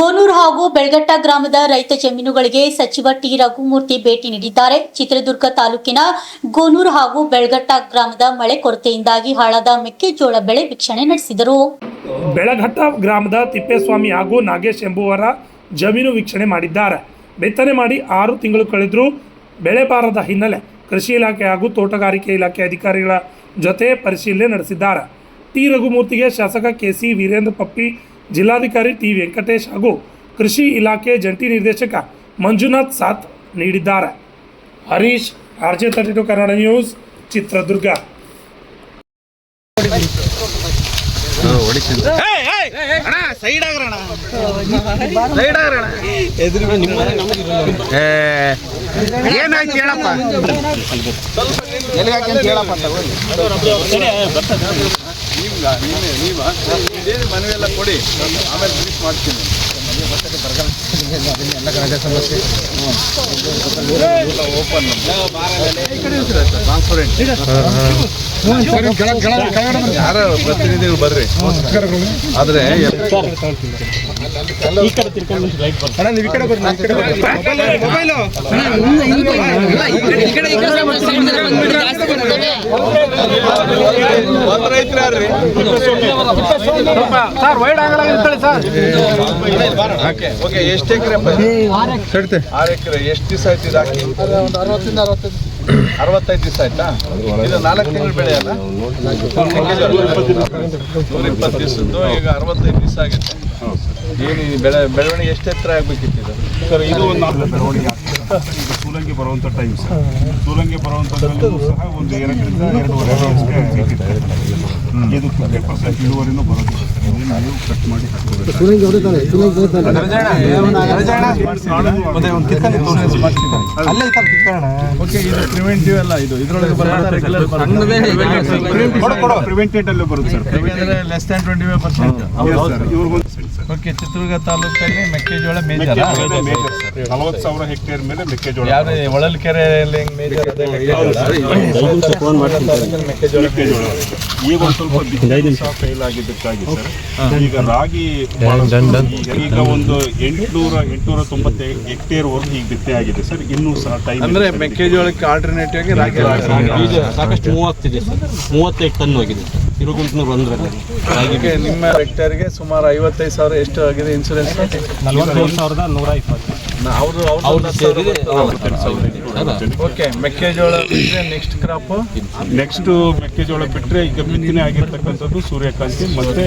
ಗೋನೂರು ಹಾಗೂ ಬೆಳಗಟ್ಟ ಗ್ರಾಮದ ರೈತ ಜಮೀನುಗಳಿಗೆ ಸಚಿವ ಟಿ ರಘುಮೂರ್ತಿ ಭೇಟಿ ನೀಡಿದ್ದಾರೆ. ಚಿತ್ರದುರ್ಗ ತಾಲೂಕಿನ ಗೋನೂರು ಹಾಗೂ ಬೆಳಗಟ್ಟ ಗ್ರಾಮದ ಮಳೆ ಕೊರತೆಯಿಂದಾಗಿ ಹಾಳಾದ ಮೆಕ್ಕೆಜೋಳ ಬೆಳೆ ವೀಕ್ಷಣೆ ನಡೆಸಿದರು. ಬೆಳಗಟ್ಟ ಗ್ರಾಮದ ತಿಪ್ಪೇಸ್ವಾಮಿ ಹಾಗೂ ನಾಗೇಶ್ ಎಂಬುವರ ಜಮೀನು ವೀಕ್ಷಣೆ ಮಾಡಿದ್ದಾರೆ. ಬಿತ್ತನೆ ಮಾಡಿ 6 ತಿಂಗಳು ಕಳೆದರೂ ಬೆಳೆ ಬಾರದ ಹಿನ್ನೆಲೆ ಕೃಷಿ ಇಲಾಖೆ ಹಾಗೂ ತೋಟಗಾರಿಕೆ ಇಲಾಖೆ ಅಧಿಕಾರಿಗಳ ಜೊತೆ ಪರಿಶೀಲನೆ ನಡೆಸಿದ್ದಾರೆ. ಟಿ ರಘುಮೂರ್ತಿಗೆ ಶಾಸಕ ಕೆಸಿ ವೀರೇಂದ್ರ ಪಪ್ಪಿ, ಜಿಲ್ಲಾಧಿಕಾರಿ ಟಿ ವೆಂಕಟೇಶ್ ಹಾಗೂ ಕೃಷಿ ಇಲಾಖೆ ಜಂಟಿ ನಿರ್ದೇಶಕ ಮಂಜುನಾಥ್ ಸಾಥ್ ನೀಡಿದ್ದಾರೆ. Harish, RJ32 Kannada news, Chitradurga. ಏನಾಯ್ತು ಹೇಳಪ್ಪ, ಮನೆಯೆಲ್ಲ ಕೊಡಿ, ಆಮೇಲೆ ಫಿನಿಶ್ ಮಾಡ್ತೀನಿ. ಓಪನ್ ಟ್ರಾನ್ಸ್ಪರೆಂಟ್ ಯಾರ ಪ್ರತಿನಿಧಿಗಳು ಬರ್ರಿ. ಆದರೆ ಎಷ್ಟು ಎಕರೆ? 6 ಎಕರೆ. ಎಷ್ಟು ದಿವಸ ಆಯ್ತು ಇದು ಹಾಕಿ? 65 ದಿವಸ ಆಯ್ತಾ? ಇದು 4 ತಿಂಗಳು ಬೆಳೆ ಅಲ್ಲ, 120 ದಿವಸದ್ದು. ಈಗ 65 ದಿವಸ ಆಗುತ್ತೆ. ಏನು ಬೆಳವಣಿಗೆ ಎಷ್ಟು ಎತ್ತರ ಆಗಬೇಕಿತ್ತು ಇದು? ಸರ್, ಇದು ಒಂದು ಬೆಳವಣಿಗೆ ಸೂಲಂಗಿ ಬರುವಂಥ ಟೈಮ್ ಸರ್. ಸೂಲಂಗಿ ಬರುವಂಥದ್ರಲ್ಲೂ ಸಹ ಒಂದು 2ರಿಂದ 2.5 ಇದು 50% ಇಳುವರಿನೂ ಬರೋದಿಲ್ಲ ಸರ್. ನೀವು ಕಟ್ ಮಾಡಿ ಓಕೆ, ಇದು ಪ್ರಿವೆಂಟಿವ್ ಅಲ್ಲ, ಇದು ಇದರೊಳಗೆ ಪ್ರಿವೆಂಟೆಡ್ ಅಲ್ಲೂ ಬರುತ್ತೆ ಸರ್. ಯಾಕೆಂದರೆ ಲೆಸ್ ದ್ಯಾನ್ 25%. ಇವ್ರಿಗೊಂದು ಓಕೆ, ಚಿತ್ರದುರ್ಗ ತಾಲೂಕಲ್ಲಿ ಮೆಕ್ಕೆಜೋಳ ಮೇಜರ್ 40,000 ಹೆಕ್ಟೇರ್ ಮೇಲೆ ಮೆಕ್ಕೆಜೋಳ. ಯಾವ ಹೊಳಲ್ಕೆರೆಯಲ್ಲಿ ಮೇಜರ್ ಮೆಕ್ಕೆಜೋಳ. ಈಗ ಒಂದು ಸ್ವಲ್ಪ ಫೇಲ್ ಆಗಿದ್ದಕ್ಕಾಗಿ ಸರ್ ಈಗ ರಾಗಿ ಈಗ ಒಂದು 890 ಹೆಕ್ಟೇರ್ ವರ್ಗು ಈಗ ಬಿತ್ತನೆ ಆಗಿದೆ ಸರ್. ಇನ್ನೂ ಸಹ ಟೈಮ್ ಅಂದ್ರೆ ಮೆಕ್ಕೆಜೋಳಕ್ಕೆ ಆಲ್ಟರ್ನೇಟಿವ್ ಆಗಿ ರಾಗಿ ಸಾಕಷ್ಟು ಮೂವ್ ಆಗ್ತಿದೆ ಸರ್. 35 ಟನ್ ಹೋಗಿದೆ ಸರ್ ಇರುಗುಂಟನೂರು ಬಂದ್ರೆ. ಹಾಗೆ ನಿಮ್ಮ ಹೆಕ್ಟೇರ್ಗೆ ಸುಮಾರು 55,000 ಎಷ್ಟು ಆಗಿದೆ ಇನ್ಸೂರೆನ್ಸ್? 43,120. ಓಕೆ, ಮೆಕ್ಕೆಜೋಳ ಬಿಟ್ಟರೆ ನೆಕ್ಸ್ಟ್ ಕ್ರಾಪ್? ನೆಕ್ಸ್ಟ್ ಮೆಕ್ಕೆಜೋಳ ಬಿಟ್ಟರೆ ಈಗ ಬಿತ್ತನೆ ಆಗಿರ್ತಕ್ಕಂಥದ್ದು ಸೂರ್ಯಕಾಂತಿ ಮತ್ತೆ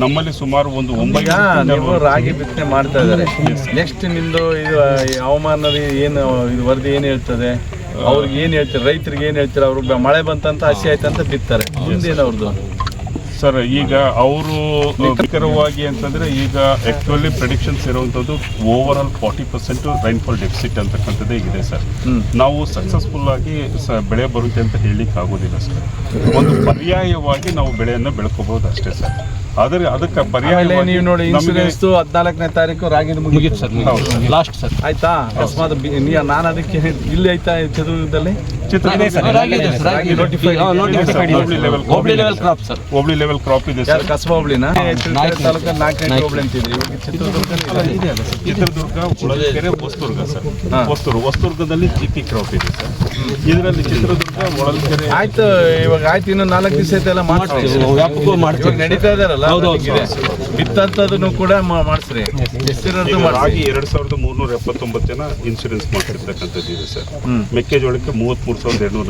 ನಮ್ಮಲ್ಲಿ ಸುಮಾರು ಒಂದು 9 ನೀವು ರಾಗಿ ಬಿತ್ತನೆ ಮಾಡ್ತಾ ಇದ್ದಾರೆ. ನೆಕ್ಸ್ಟ್ ನಿಮ್ದು ಇದು ಹವಾಮಾನದ ಏನು ಇದು ವರದಿ ಏನು ಹೇಳ್ತದೆ? ಅವ್ರಿಗೆ ಏನು ಹೇಳ್ತಾರೆ, ರೈತರಿಗೆ ಏನು ಹೇಳ್ತಾರೆ? ಅವರು ಮಳೆ ಬಂತಂತ ಹಸಿ ಆಯ್ತಂತ ಬಿತ್ತಾರೆ, ಮುಂದೇನು ಅವ್ರದ್ದು ಸರ್? ಈಗ ಅವರು ನಿಖರವಾಗಿ ಅಂತಂದರೆ ಈಗ ಆ್ಯಕ್ಚುಲಿ ಪ್ರೆಡಿಕ್ಷನ್ಸ್ ಇರುವಂಥದ್ದು ಓವರಾಲ್ 40% ರೈನ್ಫಾಲ್ ಡೆಫಿಸಿಟ್ ಅಂತಕ್ಕಂಥದ್ದೇ ಇದೆ ಸರ್. ನಾವು ಸಕ್ಸಸ್ಫುಲ್ ಆಗಿ ಬೆಳೆ ಬರುತ್ತೆ ಅಂತ ಹೇಳಲಿಕ್ಕೆ ಆಗೋದಿಲ್ಲ ಸರ್. ಒಂದು ಪರ್ಯಾಯವಾಗಿ ನಾವು ಬೆಳೆಯನ್ನು ಬೆಳ್ಕೋಬಹುದು ಅಷ್ಟೇ ಸರ್. ಆದರೆ ಅದಕ್ಕೆ ಪರ್ಯಾಯ ನೀವು ನೋಡಿ, ಇನ್ಸೂರೆನ್ಸ್ 14ನೇ ತಾರೀಕು ರಾಗಿ ಮುಗಿತು ಸರ್, ಲಾಸ್ಟ್ ಸರ್. ಆಯ್ತಾ? ಅಕಸ್ಮಾತ್ ನಾನು ಅದಕ್ಕೆ ಇಲ್ಲಿ ಆಯ್ತಾ ಚಿತ್ರದುರ್ಗದಲ್ಲಿ ಹೋಬಳಿ ಲೆವೆಲ್ ಕ್ರಾಪ್ ಸರ್. ಹೋಬಳಿ ಲೆವೆಲ್ ಕ್ರಾಪ್ ಇದೆ ಸರ್. ಕಸಬಾ ಹೋಬಳಿನ ತಾಲೂಕಲ್ಲಿ 4ನೇ ಹೋಬಳಿ ಅಂತಿದ್ರಿ. ಚಿತ್ರದುರ್ಗ, ಹೊಳಲ್ಕೆರೆ, ಹೊಸದುರ್ಗ ಸರ್. ಹೊಸದುರ್ಗದಲ್ಲಿ GP ಕ್ರಾಪ್ ಇದೆ ಸರ್. ಇದರಲ್ಲಿ ಚಿತ್ರದುರ್ಗ, ಹೊಳಲ್ಕೆರೆ ಆಯ್ತು. ಇವಾಗ ಆಯ್ತು, ಇನ್ನು 4 ದಿವಸ ಐತೆಲ್ಲ ಮಾಡ್ತೀವಿ, ನಡೀತಾ ಇದಾರಲ್ಲ, ಬಿತ್ತಂತದನ್ನು ಕೂಡ ಮಾಡಿಸ್ರಿ. ರಾಗಿ 2,379 ಜನ ಇನ್ಶೂರೆನ್ಸ್ ಮಾಡ್ತಿರ್ತಕ್ಕಂಥದ್ದು ಇದೆ ಸರ್. ಮೆಕ್ಕೆಜೋಳಕ್ಕೆ 33,200